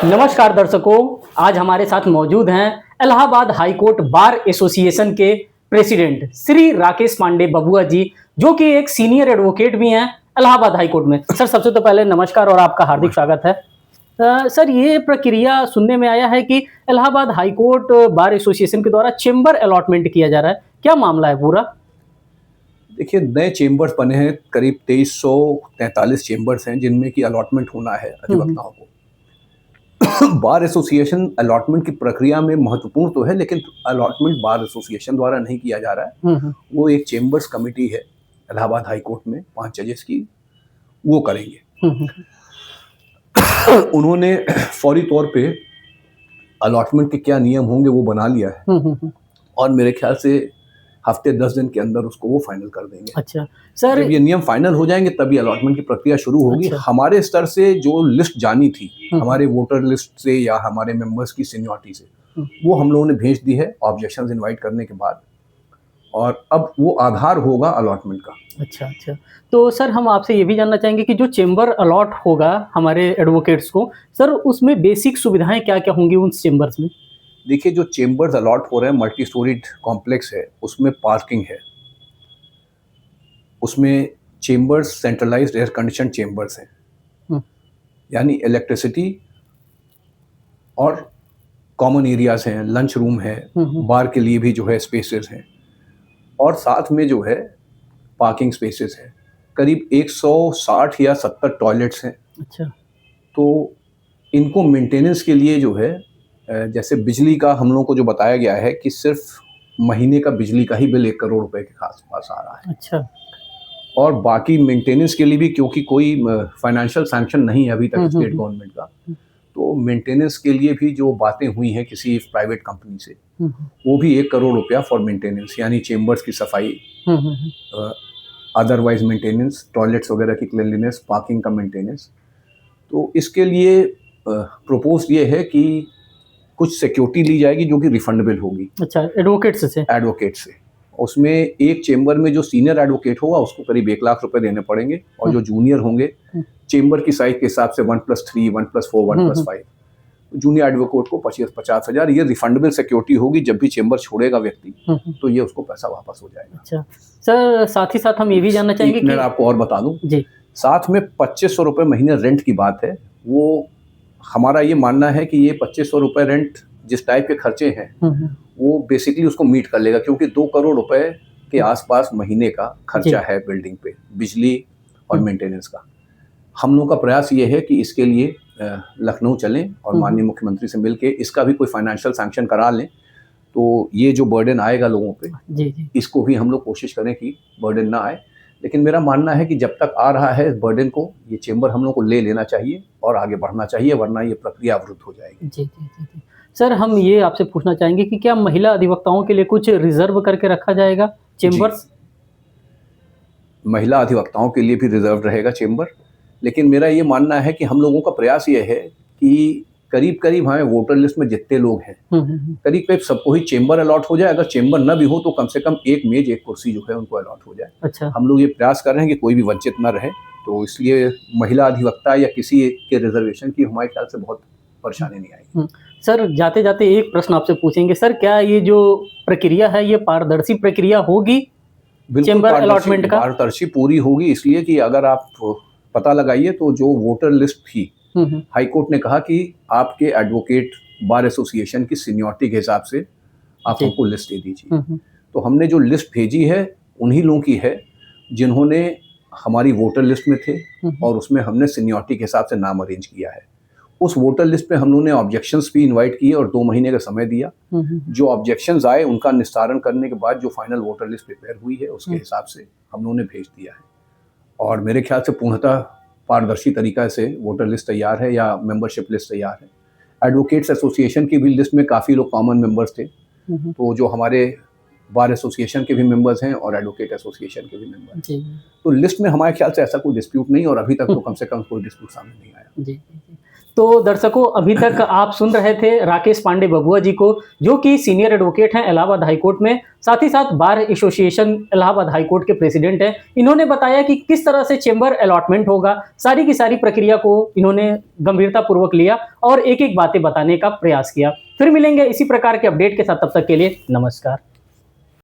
नमस्कार दर्शकों, आज हमारे साथ मौजूद हैं Allahabad high court bar association के प्रेसिडेंट श्री राकेश पांडे बबुआ जी, जो कि एक सीनियर एडवोकेट भी हैं इलाहाबाद हाई कोर्ट में। सर, सबसे तो पहले नमस्कार और आपका हार्दिक स्वागत है। सर, ये प्रक्रिया सुनने में आया है कि Allahabad high court bar association के द्वारा चेंबर अलॉटमेंट किया जा रहा है, क्या मामला है पूरा? देखिए, नए चेंबर्स बने हैं, करीब 2343 चेंबर्स हैं जिनमें की अलॉटमेंट होना है अधिवक्ताओं को। बार एसोसिएशन अलॉटमेंट की प्रक्रिया में महत्वपूर्ण तो है, लेकिन अलॉटमेंट बार एसोसिएशन द्वारा नहीं किया जा रहा है। वो एक चेंबर्स कमेटी है इलाहाबाद हाई कोर्ट में 5 जजेस की, वो करेंगे। उन्होंने फौरी तौर पे अलॉटमेंट के क्या नियम होंगे वो बना लिया है और मेरे ख्याल से हफ्ते 10 दिन के अंदर उसको वो फाइनल कर देंगे। अच्छा सर, जब ये नियम फाइनल हो जाएंगे तभी अलॉटमेंट की प्रक्रिया शुरू होगी। अच्छा। हमारे स्तर से जो लिस्ट जानी थी, हमारे वोटर लिस्ट से या हमारे मेंबर्स की सीनियरिटी से, वो हम लोगों ने भेज दी है ऑब्जेक्शंस इनवाइट करने के बाद, और अब वो आधार होगा अलॉटमेंट का। अच्छा अच्छा। तो सर, हम आपसे ये भी जानना चाहेंगे कि जो चेंबर अलॉट होगा हमारे एडवोकेट्स को, सर उसमें बेसिक सुविधाएं क्या क्या होंगी उन चेंबर्स में? देखिए, जो चेंबर्स अलॉट हो रहे हैं, मल्टी स्टोरीड कॉम्प्लेक्स है, उसमें पार्किंग है, उसमें chambers centralised air condition chambers हैं, यानी इलेक्ट्रिसिटी और कॉमन एरियाज हैं, लंच रूम है, बार के लिए भी जो है स्पेसेस हैं, और साथ में जो है पार्किंग स्पेसेस है। करीब 160 या 70 टॉयलेट्स हैं। अच्छा। तो इनको मेंटेनेंस के लिए जो है, जैसे बिजली का हम लोगों को जो बताया गया है कि सिर्फ महीने का बिजली का ही बिल 1 करोड़ रुपए के आसपास आ रहा है। अच्छा। और बाकी मेंटेनेंस के लिए भी, क्योंकि कोई फाइनेंशियल सैंक्शन नहीं है अभी तक स्टेट गवर्नमेंट का, तो मेंटेनेंस के लिए भी जो बातें हुई हैं किसी प्राइवेट कंपनी से, वो भी 1 करोड़ रुपया फॉर मेंटेनेंस, यानी चेंबर्स की सफाई, अदरवाइज मेंटेनेंस, टॉयलेट्स वगैरह की क्लीनलीनेस, पार्किंग का मेंटेनेंस। तो इसके लिए प्रपोज ये है कि कुछ सिक्योरिटी ली जाएगी जो कि रिफंडेबल होगी। अच्छा, एडवोकेट से? उसमें एक चेंबर में जो सीनियर एडवोकेट होगा उसको करीब 1 लाख रुपए देने पड़ेंगे, और जो जूनियर होंगे चेंबर की साइज के हिसाब से 1+3, 1+4, 1+5, जूनियर एडवोकेट को 50,000। ये रिफंडेबल सिक्योरिटी होगी, जब भी चेंबर छोड़ेगा व्यक्ति तो ये उसको पैसा वापस हो जाएगा। अच्छा सर, साथ ही साथ हम ये भी जानना चाहेंगे कि आपको और बता दूं जी, साथ में 2500 रुपए महीने रेंट की बात है। वो हमारा ये मानना है कि ये 2500 रुपए रेंट जिस टाइप के खर्चे हैं वो बेसिकली उसको मीट कर लेगा, क्योंकि 2 करोड़ रुपए के आसपास महीने का खर्चा है बिल्डिंग पे, बिजली और मेंटेनेंस का। हम लोगों का प्रयास ये है कि इसके लिए लखनऊ चलें और माननीय मुख्यमंत्री से मिलके इसका भी कोई फाइनेंशियल सैंक्शन करा लें, तो ये जो बर्डन आएगा लोगों पे, जी, इसको भी हम लोग कोशिश करें कि बर्डन ना आए। लेकिन मेरा मानना है कि जब तक आ रहा है इस बर्डन को, ये चेंबर हम लोग को ले लेना चाहिए और आगे बढ़ना चाहिए, वरना ये प्रक्रिया अवरुद्ध हो जाएगी। जी। सर, हम ये आपसे पूछना चाहेंगे कि क्या महिला अधिवक्ताओं के लिए कुछ रिजर्व करके रखा जाएगा चेंबर्स? महिला अधिवक्ताओं के लिए भी रिजर्व रहेगा चेंबर, लेकिन मेरा ये मानना है कि हम लोगों का प्रयास ये है कि करीब हमारे वोटर लिस्ट में जितने लोग हैं, करीब सबको ही चेंबर अलॉट हो जाए। अगर चेंबर न भी हो तो कम से कम एक मेज, एक कुर्सी जो है उनको अलॉट हो जाए। अच्छा। हम लोग ये प्रयास कर रहे हैं कि कोई भी वंचित न रहे, तो इसलिए महिला अधिवक्ता या किसी के रिजर्वेशन की हमारे ख्याल से बहुत परेशानी नहीं आएगी। सर, जाते जाते एक प्रश्न आपसे पूछेंगे, सर क्या ये जो प्रक्रिया है ये पारदर्शी प्रक्रिया होगी? चेंबर अलॉटमेंट का पारदर्शी पूरी होगी, इसलिए कि अगर आप पता लगाइए तो जो वोटर लिस्ट थी, हाई कोर्ट ने कहा कि आपके एडवोकेट बार एसोसिएशन की सीनियरिटी के हिसाब से आप हमको लिस्ट दे दीजिए। तो हमने जो लिस्ट भेजी है उन्हीं लोगों की है जिन्होंने हमारी वोटर लिस्ट में थे, और उसमें हमने सीनियरिटी के हिसाब से नाम अरेंज किया है। उस वोटर लिस्ट पे हम लोगों ने ऑब्जेक्शंस भी इनवाइट किए और 2 महीने का समय दिया। जो ऑब्जेक्शंस आए उनका निस्तारण करने के बाद जो फाइनल वोटर लिस्ट प्रिपेयर हुई है उसके हिसाब से हम लोगों ने भेज दिया है, और मेरे ख्याल से पूर्णतः पारदर्शी तरीका से वोटर लिस्ट तैयार है या मेंबरशिप लिस्ट तैयार है। एडवोकेट्स एसोसिएशन की भी लिस्ट में काफ़ी लोग कॉमन मेंबर्स थे, तो जो हमारे बार एसोसिएशन के भी मेंबर्स हैं और एडवोकेट एसोसिएशन के भी मेंबर्स हैं, तो लिस्ट में हमारे ख्याल से ऐसा कोई डिस्प्यूट नहीं, और अभी तक तो कम से कम कोई डिस्प्यूट सामने नहीं आया। जी। तो दर्शकों, अभी तक आप सुन रहे थे राकेश पांडे बबुआ जी को, जो कि सीनियर एडवोकेट हैं इलाहाबाद हाईकोर्ट में, साथ ही साथ बार एसोसिएशन इलाहाबाद हाईकोर्ट के प्रेसिडेंट हैं। इन्होंने बताया कि किस तरह से चेंबर अलॉटमेंट होगा, सारी की सारी प्रक्रिया को इन्होंने गंभीरतापूर्वक लिया और एक एक बातें बताने का प्रयास किया। फिर मिलेंगे इसी प्रकार के अपडेट के साथ, तब तक के लिए नमस्कार।